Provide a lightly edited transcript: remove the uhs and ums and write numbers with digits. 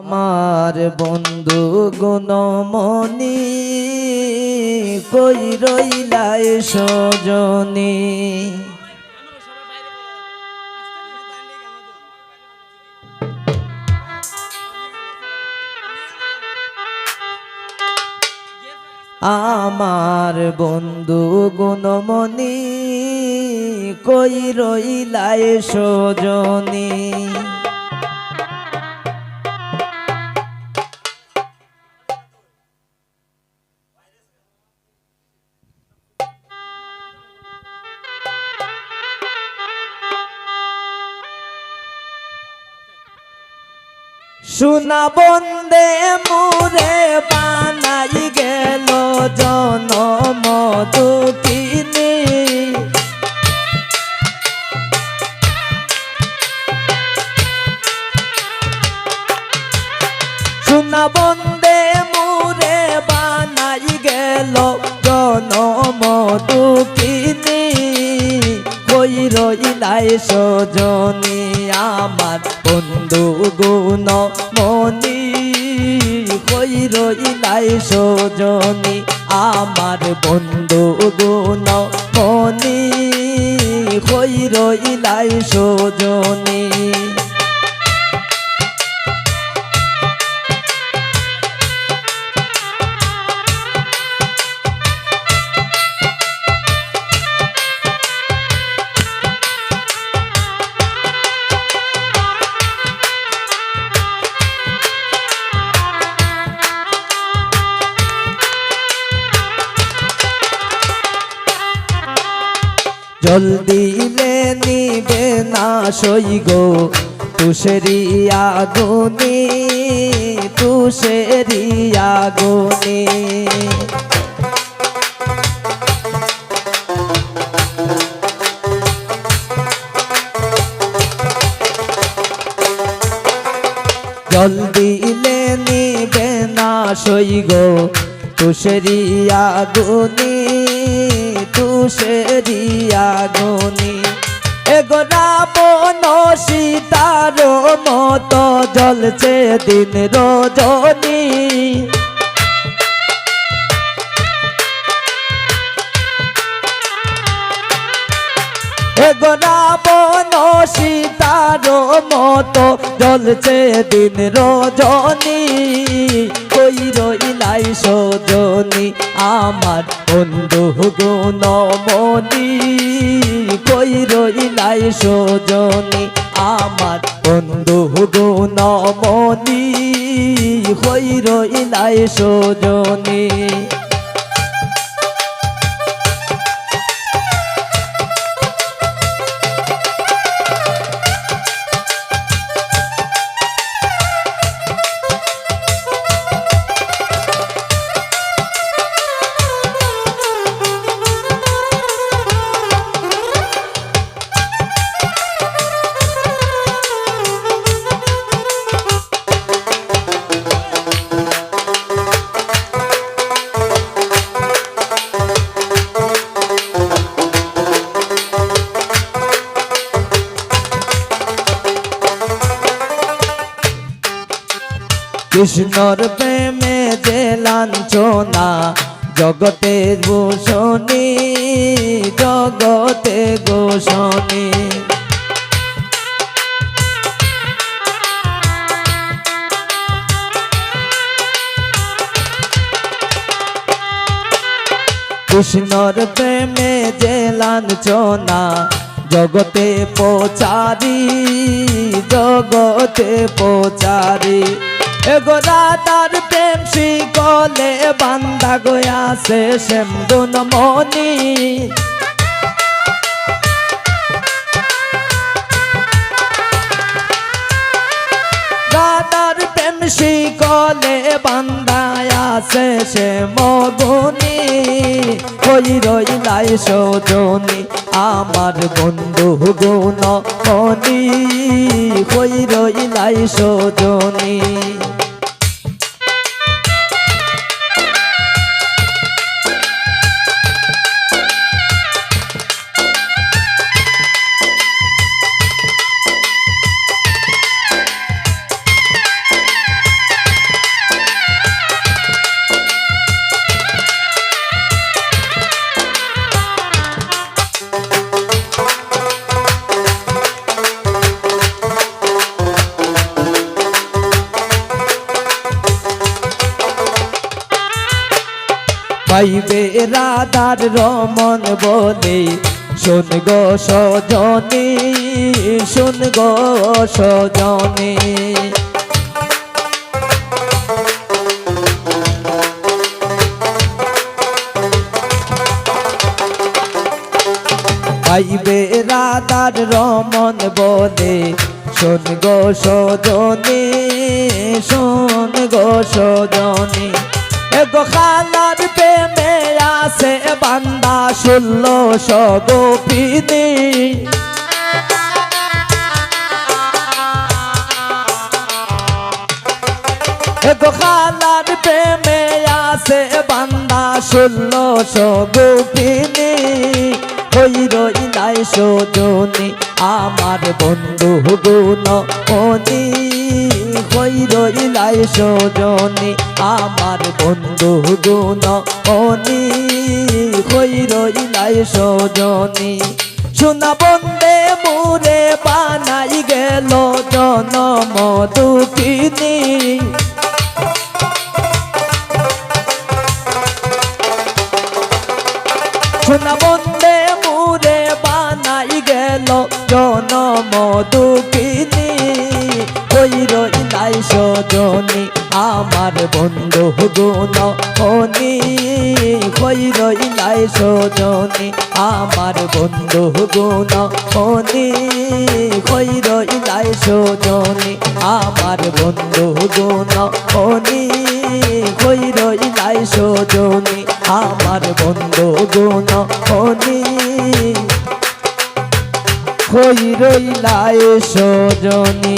আমার বন্ধু গুণমণি কই রইলাই সজনী। আমার বন্ধু গুণমণি কই রইলাই সজনী। সোনা বন্দে মোরে বানাই গেল জনম দুঃখিনী। সোনা বন্দে মোরে বানাই গেল জনম দুঃখিনী। কই রইলাই সজনী আমার বন্ধু গুণমণি কই রইলাই সজনী। আমার বন্ধু গুণমণি কই রইলাই সজনী। জল দিলে নিবে না সই গো তুষেরি আগুনে তুষেরি আগুনে। জল দিলে নিবে না সই গো তুষেরি আগুনে তুষেরি আগুনে। এগো রাবণ সীতার মতো জ্বলছে দিন রজনী। এগো রাবণ সীতার মতো জ্বলছে দিন রজনী। কই রইলাই সজনী আমার বন্ধু গুণমণি কই রইলাই সজনী। আমার বন্ধু গুণমণি কই রইলাই সজনী। কৃষ্ণর প্রেমে যে লাঞ্ছনা জগতে গোসনী জগতে গোসনী। কৃষ্ণর প্রেমে যে লাঞ্ছনা জগতে পচারি জগতে পচারি। এগো রাধার প্রেম শিকলে বান্ধা গয়াছে শ্যাম গুণমণি। রাধার প্রেম শিকলে বান্ধা আছে শ্যাম গুণী। কই রইলাই সজনী আমার বন্ধু গুণমণি কই রইলাই সজনী। পাইবে রাধার রমন বলে শোন গো সজনী শোন গো সজনী পাইবে রাধার রমন বলে শোন গো সজনী শোন গো সজনী এগো খালার প্রেমে আছে বান্দা 1600 গোপিনী এগো খালার প্রেমে আছে বান্দা 1600 গোপিনী হই রইলাই সজনী আমার বন্ধু গুণ অনি হই রইলাই সজনী আমার বন্ধু গুণ অনি হই রইলাই সজনী সোনা বন্দে মুরে বানাই গেল জনম দুঃখিনী সোনা বন্দে মুরে বানাই গেল জনম দুঃখিনী হই রইলাই সজনী আমার বন্ধু গুণ অনি হই রইলাই সজনী আমার বন্ধু গুণ অনি হই রইলাই সজনী আমার বন্ধু গুণ অনি হই রইলাই সজনী আমার বন্ধু গুণ অনি হই রইলাই সজনী।